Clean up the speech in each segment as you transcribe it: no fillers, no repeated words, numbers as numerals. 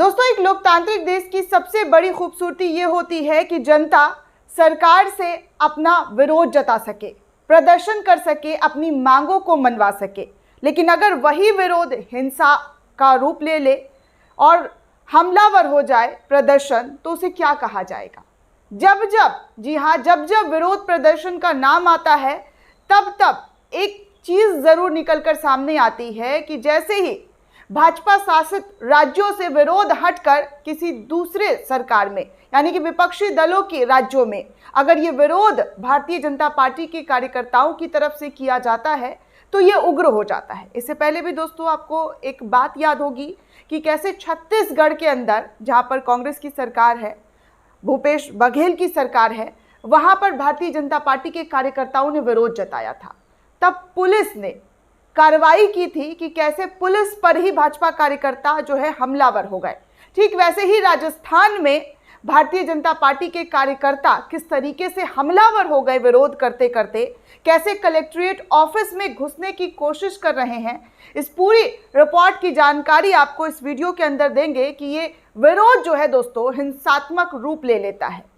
दोस्तों, एक लोकतांत्रिक देश की सबसे बड़ी खूबसूरती ये होती है कि जनता सरकार से अपना विरोध जता सके, प्रदर्शन कर सके, अपनी मांगों को मनवा सके। लेकिन अगर वही विरोध हिंसा का रूप ले ले और हमलावर हो जाए प्रदर्शन, तो उसे क्या कहा जाएगा? जब जब विरोध प्रदर्शन का नाम आता है, तब एक चीज जरूर निकलकर सामने आती है कि जैसे ही भाजपा शासित राज्यों से विरोध हटकर किसी दूसरे सरकार में, यानी कि विपक्षी दलों के राज्यों में, अगर ये विरोध भारतीय जनता पार्टी के कार्यकर्ताओं की तरफ से किया जाता है तो ये उग्र हो जाता है। इससे पहले भी दोस्तों आपको एक बात याद होगी कि कैसे छत्तीसगढ़ के अंदर, जहां पर कांग्रेस की सरकार है, भूपेश बघेल की सरकार है, वहां पर भारतीय जनता पार्टी के कार्यकर्ताओं ने विरोध जताया था। तब पुलिस ने कार्रवाई की थी कि कैसे पुलिस पर ही भाजपा कार्यकर्ता जो है हमलावर हो गए। ठीक वैसे ही राजस्थान में भारतीय जनता पार्टी के कार्यकर्ता किस तरीके से हमलावर हो गए विरोध करते करते, कैसे कलेक्ट्रेट ऑफिस में घुसने की कोशिश कर रहे हैं, इस पूरी रिपोर्ट की जानकारी आपको इस वीडियो के अंदर देंगे कि ये विरोध जो है दोस्तों हिंसात्मक रूप ले लेता है।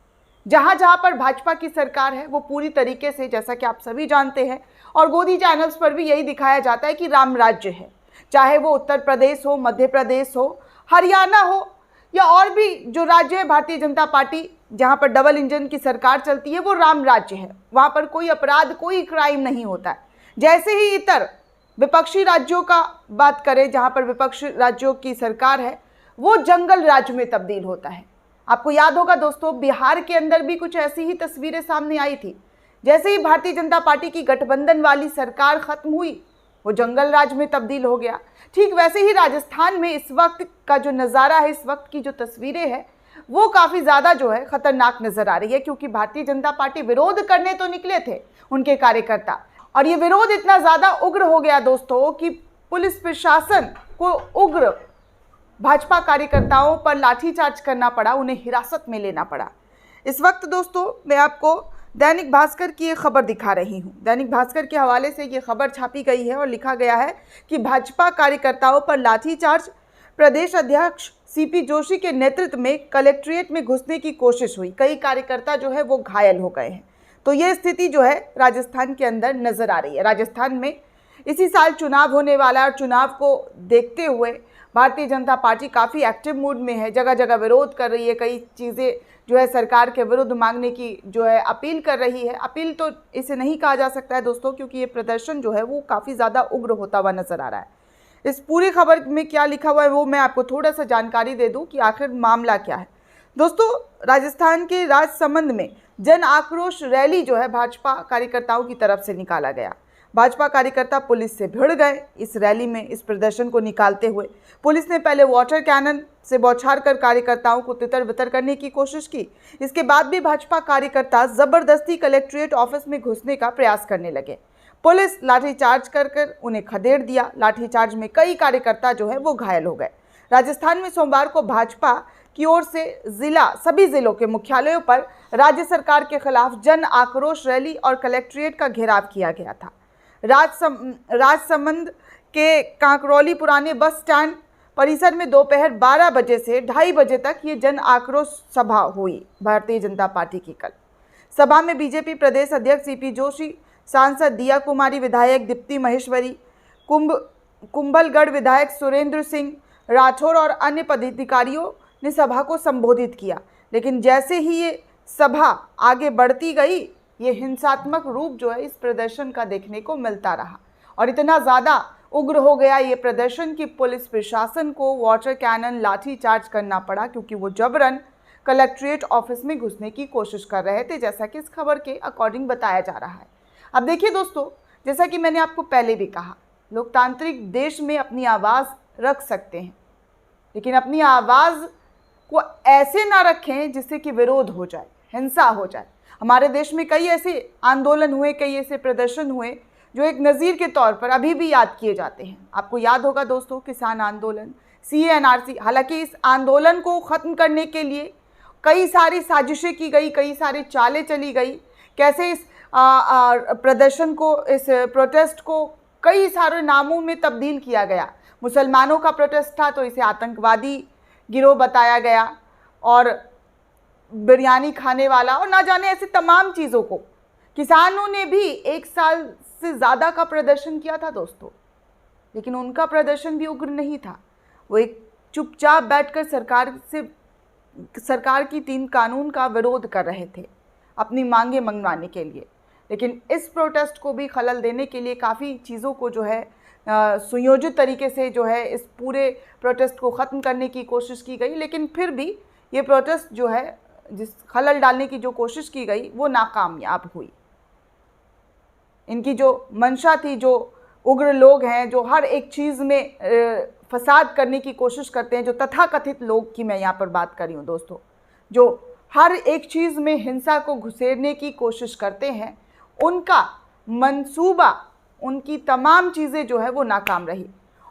जहां जहां पर भाजपा की सरकार है वो पूरी तरीके से, जैसा कि आप सभी जानते हैं और गोदी चैनल्स पर भी यही दिखाया जाता है कि राम राज्य है। चाहे वो उत्तर प्रदेश हो, मध्य प्रदेश हो, हरियाणा हो या और भी जो राज्य है, भारतीय जनता पार्टी जहां पर डबल इंजन की सरकार चलती है वो राम राज्य है। वहां पर कोई अपराध, कोई क्राइम नहीं होता है। जैसे ही इतर विपक्षी राज्यों का बात करें, जहां पर विपक्षी राज्यों की सरकार है, वो जंगल राज्य में तब्दील होता है। आपको याद होगा दोस्तों, बिहार के अंदर भी कुछ ऐसी ही तस्वीरें सामने आई थी। जैसे ही भारतीय जनता पार्टी की गठबंधन वाली सरकार खत्म हुई, वो जंगल राज में तब्दील हो गया। ठीक वैसे ही राजस्थान में इस वक्त का जो नज़ारा है, इस वक्त की जो तस्वीरें हैं, वो काफ़ी ज़्यादा जो है खतरनाक नज़र आ रही है, क्योंकि भारतीय जनता पार्टी विरोध करने तो निकले थे उनके कार्यकर्ता, और ये विरोध इतना ज़्यादा उग्र हो गया दोस्तों कि पुलिस प्रशासन को उग्र भाजपा कार्यकर्ताओं पर लाठीचार्ज करना पड़ा, उन्हें हिरासत में लेना पड़ा। इस वक्त दोस्तों मैं आपको दैनिक भास्कर की एक खबर दिखा रही हूँ। दैनिक भास्कर के हवाले से ये खबर छापी गई है और लिखा गया है कि भाजपा कार्यकर्ताओं पर लाठीचार्ज, प्रदेश अध्यक्ष सीपी जोशी के नेतृत्व में कलेक्ट्रेट में घुसने की कोशिश हुई, कई कार्यकर्ता जो है वो घायल हो गए हैं। तो ये स्थिति जो है राजस्थान के अंदर नजर आ रही है। राजस्थान में इसी साल चुनाव होने वाला है और चुनाव को देखते हुए भारतीय जनता पार्टी काफ़ी एक्टिव मूड में है, जगह जगह विरोध कर रही है, कई चीज़ें जो है सरकार के विरुद्ध मांगने की जो है अपील कर रही है। अपील तो इसे नहीं कहा जा सकता है दोस्तों, क्योंकि ये प्रदर्शन जो है वो काफ़ी ज़्यादा उग्र होता हुआ नजर आ रहा है। इस पूरी खबर में क्या लिखा हुआ है वो मैं आपको थोड़ा सा जानकारी दे दूं कि आखिर मामला क्या है। दोस्तों, राजस्थान के राजसमंद में जन आक्रोश रैली जो है भाजपा कार्यकर्ताओं की तरफ से निकाला गया। भाजपा कार्यकर्ता पुलिस से भिड़ गए इस रैली में। इस प्रदर्शन को निकालते हुए पुलिस ने पहले वाटर कैनन से बौछार कर कार्यकर्ताओं को तितर बितर करने की कोशिश की। इसके बाद भी भाजपा कार्यकर्ता जबरदस्ती कलेक्ट्रेट ऑफिस में घुसने का प्रयास करने लगे। पुलिस लाठीचार्ज कर उन्हें खदेड़ दिया। लाठीचार्ज में कई कार्यकर्ता जो है वो घायल हो गए। राजस्थान में सोमवार को भाजपा की ओर से सभी जिलों के मुख्यालयों पर राज्य सरकार के खिलाफ जन आक्रोश रैली और कलेक्ट्रेट का घेराव किया गया था। राजसमंद के कांकरौली पुराने बस स्टैंड परिसर में दोपहर 12 बजे से 2:30 बजे तक ये जन आक्रोश सभा हुई भारतीय जनता पार्टी की। कल सभा में बीजेपी प्रदेश अध्यक्ष सीपी जोशी, सांसद दिया कुमारी, विधायक दीप्ति महेश्वरी, कुंभलगढ़ विधायक सुरेंद्र सिंह राठौर और अन्य पदाधिकारियों ने सभा को संबोधित किया। लेकिन जैसे ही ये सभा आगे बढ़ती गई, ये हिंसात्मक रूप जो है इस प्रदर्शन का देखने को मिलता रहा और इतना ज़्यादा उग्र हो गया ये प्रदर्शन कि पुलिस प्रशासन को वाटर कैनन लाठीचार्ज करना पड़ा, क्योंकि वो जबरन कलेक्ट्रेट ऑफिस में घुसने की कोशिश कर रहे थे, जैसा कि इस खबर के अकॉर्डिंग बताया जा रहा है। अब देखिए दोस्तों, जैसा कि मैंने आपको पहले भी कहा, लोकतांत्रिक देश में अपनी आवाज़ रख सकते हैं, लेकिन अपनी आवाज़ को ऐसे ना रखें जिससे कि विरोध हो जाए, हिंसा हो जाए। हमारे देश में कई ऐसे आंदोलन हुए, कई ऐसे प्रदर्शन हुए जो एक नज़ीर के तौर पर अभी भी याद किए जाते हैं। आपको याद होगा दोस्तों, किसान आंदोलन, CA/NRC। हालांकि इस आंदोलन को ख़त्म करने के लिए कई सारी साजिशें की गई, कई सारी चालें चली गई, कैसे इस प्रदर्शन को, इस प्रोटेस्ट को कई सारे नामों में तब्दील किया गया। मुसलमानों का प्रोटेस्ट था तो इसे आतंकवादी गिरोह बताया गया और बिरयानी खाने वाला और ना जाने ऐसे तमाम चीज़ों को। किसानों ने भी 1 साल से ज़्यादा का प्रदर्शन किया था दोस्तों, लेकिन उनका प्रदर्शन भी उग्र नहीं था। वो एक चुपचाप बैठकर सरकार की 3 कानून का विरोध कर रहे थे अपनी मांगे मनवाने के लिए। लेकिन इस प्रोटेस्ट को भी खलल देने के लिए काफ़ी चीज़ों को जो है सुयोजित तरीके से जो है इस पूरे प्रोटेस्ट को ख़त्म करने की कोशिश की गई, लेकिन फिर भी ये प्रोटेस्ट जो है जिस खलल डालने की जो कोशिश की गई वो नाकामयाब हुई। इनकी जो मंशा थी, जो उग्र लोग हैं जो हर एक चीज़ में फसाद करने की कोशिश करते हैं, जो तथाकथित लोग की मैं यहाँ पर बात कर रही हूँ दोस्तों, जो हर एक चीज़ में हिंसा को घुसेड़ने की कोशिश करते हैं, उनका मंसूबा, उनकी तमाम चीज़ें जो है वो नाकाम रही।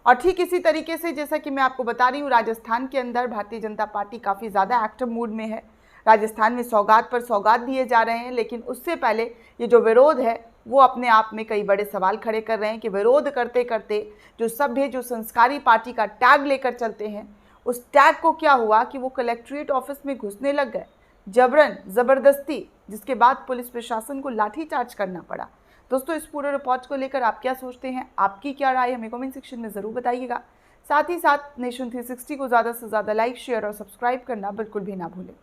और ठीक इसी तरीके से जैसा कि मैं आपको बता रही हूँ, राजस्थान के अंदर भारतीय जनता पार्टी काफ़ी ज़्यादा एक्टिव मूड में है। राजस्थान में सौगात पर सौगात दिए जा रहे हैं, लेकिन उससे पहले ये जो विरोध है वो अपने आप में कई बड़े सवाल खड़े कर रहे हैं कि विरोध करते करते जो सभ्य, जो संस्कारी पार्टी का टैग लेकर चलते हैं, उस टैग को क्या हुआ कि वो कलेक्ट्रेट ऑफिस में घुसने लग गए जबरन, ज़बरदस्ती, जिसके बाद पुलिस प्रशासन को लाठीचार्ज करना पड़ा। दोस्तों, इस पूरे रिपोर्ट को लेकर आप क्या सोचते हैं, आपकी क्या राय, हमें कमेंट सेक्शन में ज़रूर बताइएगा। साथ ही साथ नेशन 360 को ज़्यादा से ज़्यादा लाइक, शेयर और सब्सक्राइब करना बिल्कुल भी ना भूलें।